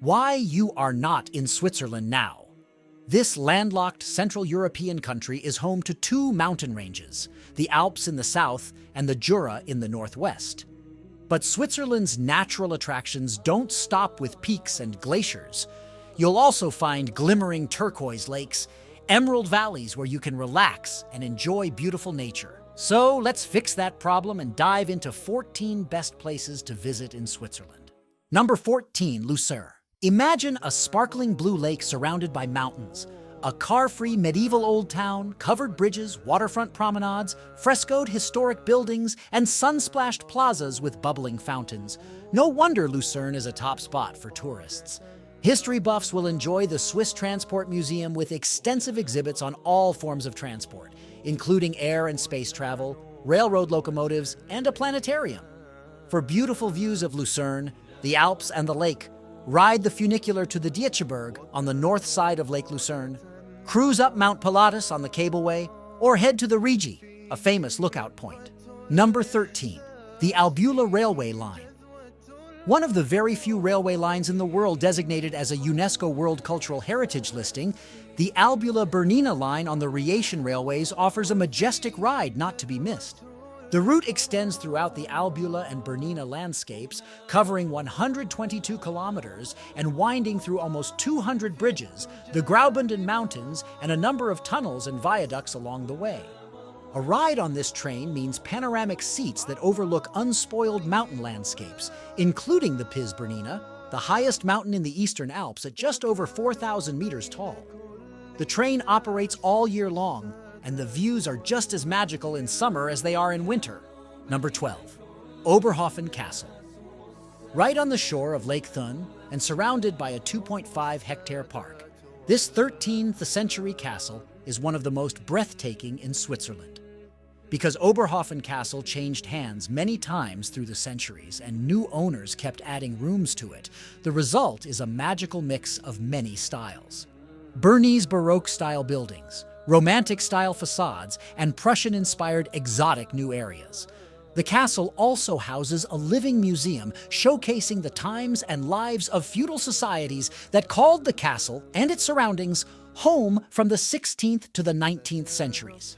Why you are not in Switzerland now. This landlocked Central European country is home to two mountain ranges, the Alps in the south and the Jura in the northwest. But Switzerland's natural attractions don't stop with peaks and glaciers. You'll also find glimmering turquoise lakes, emerald valleys where you can relax and enjoy beautiful nature. So let's fix that problem and dive into 14 best places to visit in Switzerland. Number 14, Lucerne. Imagine a sparkling blue lake surrounded by mountains, a car-free medieval old town, covered bridges, waterfront promenades, frescoed historic buildings, and sun-splashed plazas with bubbling fountains. No wonder Lucerne is a top spot for tourists. History buffs will enjoy the Swiss Transport Museum with extensive exhibits on all forms of transport, including air and space travel, railroad locomotives, and a planetarium. For beautiful views of Lucerne, the Alps, and the lake, ride the funicular to the Dietscheberg on the north side of Lake Lucerne, cruise up Mount Pilatus on the cableway, or head to the Rigi, a famous lookout point. Number 13, the Albula railway line. One of the very few railway lines in the world designated as a UNESCO World Cultural Heritage listing, the Albula-Bernina line on the Rhaetian railways offers a majestic ride not to be missed. The route extends throughout the Albula and Bernina landscapes, covering 122 kilometers and winding through almost 200 bridges, the Graubünden Mountains, and a number of tunnels and viaducts along the way. A ride on this train means panoramic seats that overlook unspoiled mountain landscapes, including the Piz Bernina, the highest mountain in the Eastern Alps at just over 4,000 meters tall. The train operates all year long, and the views are just as magical in summer as they are in winter. Number 12, Oberhofen Castle. Right on the shore of Lake Thun and surrounded by a 2.5-hectare park, this 13th century castle is one of the most breathtaking in Switzerland. Because Oberhofen Castle changed hands many times through the centuries and new owners kept adding rooms to it, the result is a magical mix of many styles. Bernese Baroque-style buildings, Romantic-style facades, and Prussian-inspired exotic new areas. The castle also houses a living museum showcasing the times and lives of feudal societies that called the castle and its surroundings home from the 16th to the 19th centuries.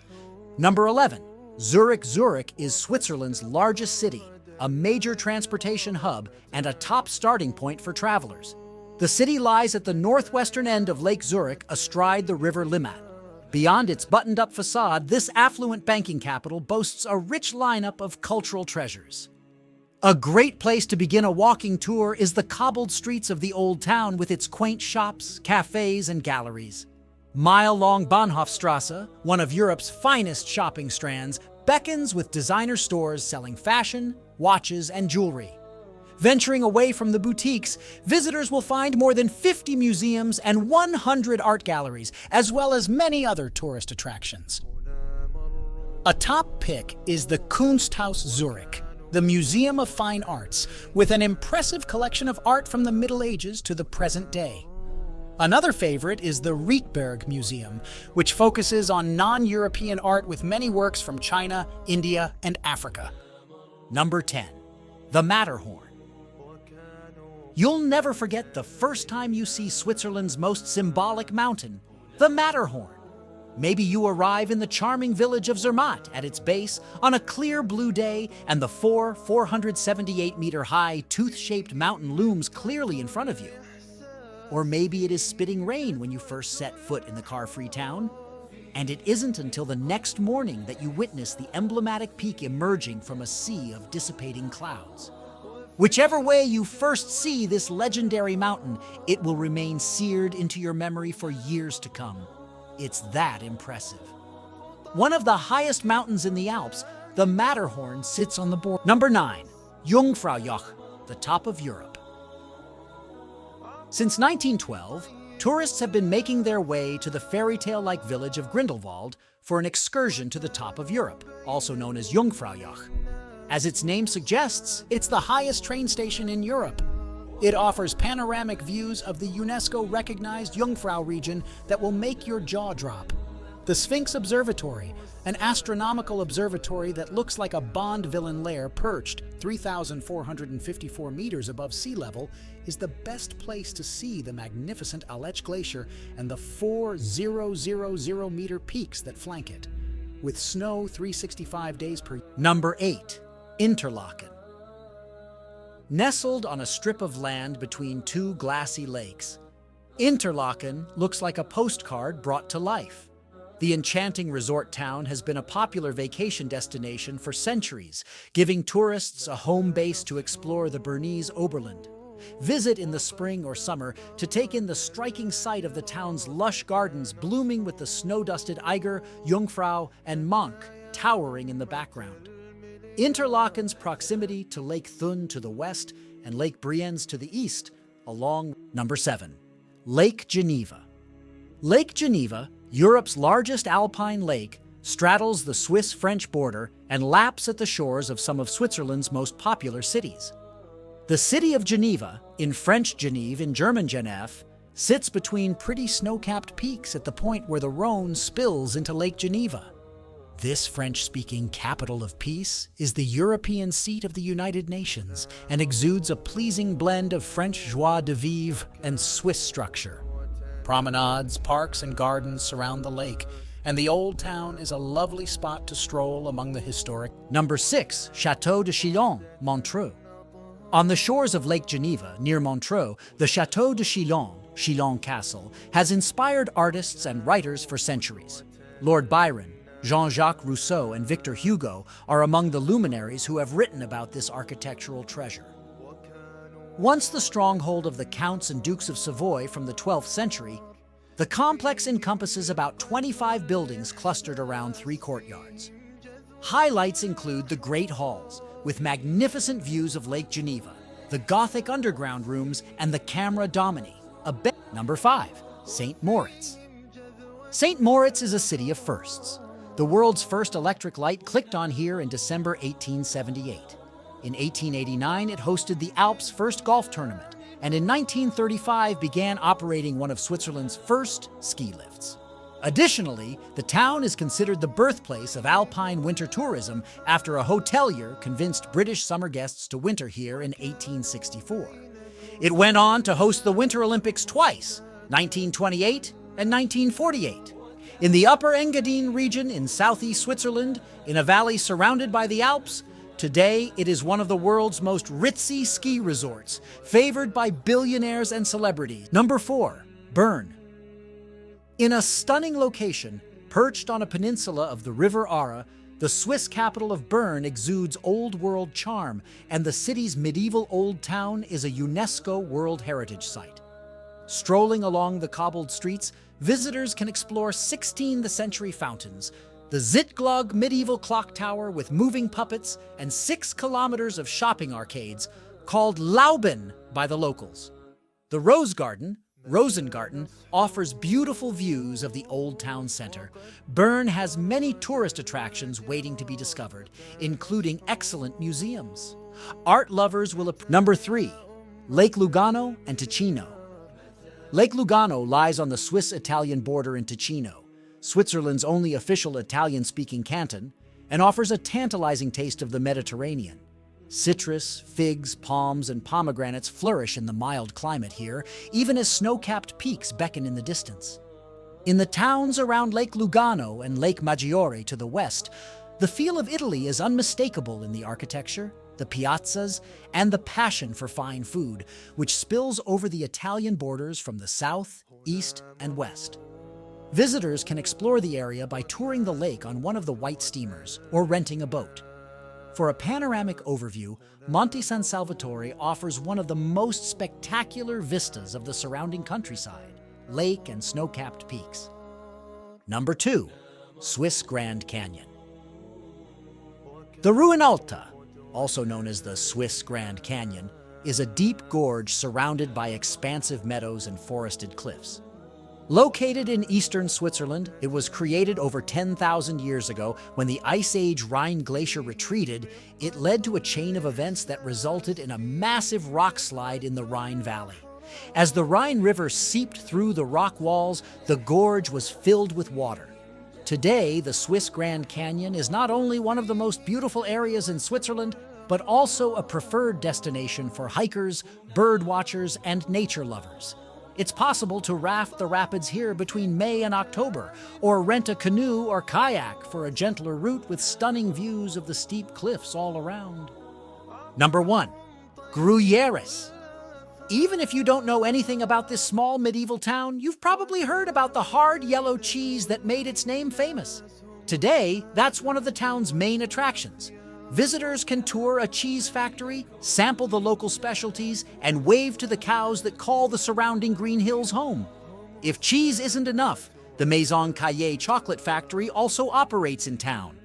Number 11, Zurich. Zurich is Switzerland's largest city, a major transportation hub, and a top starting point for travelers. The city lies at the northwestern end of Lake Zurich astride the river Limmat. Beyond its buttoned-up facade, this affluent banking capital boasts a rich lineup of cultural treasures. A great place to begin a walking tour is the cobbled streets of the Old Town with its quaint shops, cafes, and galleries. Mile-long Bahnhofstrasse, one of Europe's finest shopping strands, beckons with designer stores selling fashion, watches, and jewelry. Venturing away from the boutiques, visitors will find more than 50 museums and 100 art galleries, as well as many other tourist attractions. A top pick is the Kunsthaus Zurich, the Museum of Fine Arts, with an impressive collection of art from the Middle Ages to the present day. Another favorite is the Rietberg Museum, which focuses on non-European art with many works from China, India, and Africa. Number 10, the Matterhorn. You'll never forget the first time you see Switzerland's most symbolic mountain, the Matterhorn. Maybe you arrive in the charming village of Zermatt at its base on a clear blue day, and the 478-meter-high, tooth-shaped mountain looms clearly in front of you. Or maybe it is spitting rain when you first set foot in the car-free town, and it isn't until the next morning that you witness the emblematic peak emerging from a sea of dissipating clouds. Whichever way you first see this legendary mountain, it will remain seared into your memory for years to come. It's that impressive. One of the highest mountains in the Alps, the Matterhorn sits on the border. Number 9, Jungfraujoch, the top of Europe. Since 1912, tourists have been making their way to the fairy tale-like village of Grindelwald for an excursion to the top of Europe, also known as Jungfraujoch. As its name suggests, it's the highest train station in Europe. It offers panoramic views of the UNESCO-recognized Jungfrau region that will make your jaw drop. The Sphinx Observatory, an astronomical observatory that looks like a Bond villain lair perched 3,454 meters above sea level, is the best place to see the magnificent Aletsch Glacier and the 4,000-meter peaks that flank it, with snow 365 days per year. Number 8. Interlaken. Nestled on a strip of land between two glassy lakes, Interlaken looks like a postcard brought to life. The enchanting resort town has been a popular vacation destination for centuries, giving tourists a home base to explore the Bernese Oberland. Visit in the spring or summer to take in the striking sight of the town's lush gardens blooming with the snow-dusted Eiger, Jungfrau, and Monk towering in the background. Interlaken's proximity to Lake Thun to the west and Lake Brienz to the east, along. Number 7. Lake Geneva. Lake Geneva, Europe's largest alpine lake, straddles the Swiss-French border and laps at the shores of some of Switzerland's most popular cities. The city of Geneva, in French Genève, in German Genève, sits between pretty snow-capped peaks at the point where the Rhône spills into Lake Geneva. This French-speaking capital of peace is the European seat of the United Nations and exudes a pleasing blend of French joie de vivre and Swiss structure. Promenades, parks, and gardens surround the lake, and the old town is a lovely spot to stroll among the historic. Number 6. Chateau de Chillon, Montreux. On the shores of Lake Geneva, near Montreux, the Chateau de Chillon, Chillon Castle, has inspired artists and writers for centuries. Lord Byron, Jean-Jacques Rousseau, and Victor Hugo are among the luminaries who have written about this architectural treasure. Once the stronghold of the Counts and Dukes of Savoy from the 12th century, the complex encompasses about 25 buildings clustered around 3 courtyards. Highlights include the Great Halls, with magnificent views of Lake Geneva, the Gothic underground rooms, and the Camera Domini. Number 5. St. Moritz. St. Moritz is a city of firsts. The world's first electric light clicked on here in December 1878. In 1889, it hosted the Alps' first golf tournament, and in 1935 began operating one of Switzerland's first ski lifts. Additionally, the town is considered the birthplace of alpine winter tourism after a hotelier convinced British summer guests to winter here in 1864. It went on to host the Winter Olympics twice, 1928 and 1948. In the Upper Engadine region in southeast Switzerland, in a valley surrounded by the Alps, today it is one of the world's most ritzy ski resorts, favored by billionaires and celebrities. Number 4. Bern. In a stunning location, perched on a peninsula of the River Aare, the Swiss capital of Bern exudes old-world charm, and the city's medieval old town is a UNESCO World Heritage Site. Strolling along the cobbled streets, visitors can explore 16th-century fountains, the Zittglogg medieval clock tower with moving puppets, and 6 kilometers of shopping arcades, called Lauben by the locals. The Rose Garden, Rosengarten, offers beautiful views of the Old Town Center. Bern has many tourist attractions waiting to be discovered, including excellent museums. Art lovers will Number 3. Lake Lugano and Ticino. Lake Lugano lies on the Swiss-Italian border in Ticino, Switzerland's only official Italian-speaking canton, and offers a tantalizing taste of the Mediterranean. Citrus, figs, palms, and pomegranates flourish in the mild climate here, even as snow-capped peaks beckon in the distance. In the towns around Lake Lugano and Lake Maggiore to the west, the feel of Italy is unmistakable in the architecture, the piazzas, and the passion for fine food, which spills over the Italian borders from the south, east, and west. Visitors can explore the area by touring the lake on one of the white steamers or renting a boat. For a panoramic overview, Monte San Salvatore offers one of the most spectacular vistas of the surrounding countryside, lake and snow-capped peaks. Number 2. Swiss Grand Canyon. The Ruinalta, also known as the Swiss Grand Canyon, is a deep gorge surrounded by expansive meadows and forested cliffs. Located in eastern Switzerland, it was created over 10,000 years ago. When the Ice Age Rhine Glacier retreated, it led to a chain of events that resulted in a massive rock slide in the Rhine Valley. As the Rhine River seeped through the rock walls, the gorge was filled with water. Today, the Swiss Grand Canyon is not only one of the most beautiful areas in Switzerland, but also a preferred destination for hikers, bird watchers, and nature lovers. It's possible to raft the rapids here between May and October, or rent a canoe or kayak for a gentler route with stunning views of the steep cliffs all around. Number 1. Gruyères. Even if you don't know anything about this small medieval town, you've probably heard about the hard yellow cheese that made its name famous. Today, that's one of the town's main attractions. Visitors can tour a cheese factory, sample the local specialties, and wave to the cows that call the surrounding green hills home. If cheese isn't enough, the Maison Caillé chocolate factory also operates in town.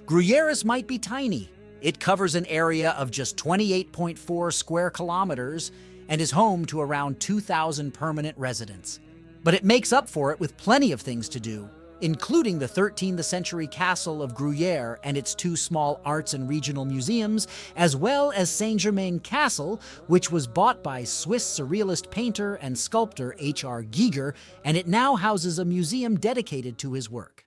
Gruyères might be tiny. It covers an area of just 28.4 square kilometers and is home to around 2,000 permanent residents. But it makes up for it with plenty of things to do, including the 13th century castle of Gruyères and its 2 small arts and regional museums, as well as Saint-Germain Castle, which was bought by Swiss surrealist painter and sculptor H.R. Giger, and it now houses a museum dedicated to his work.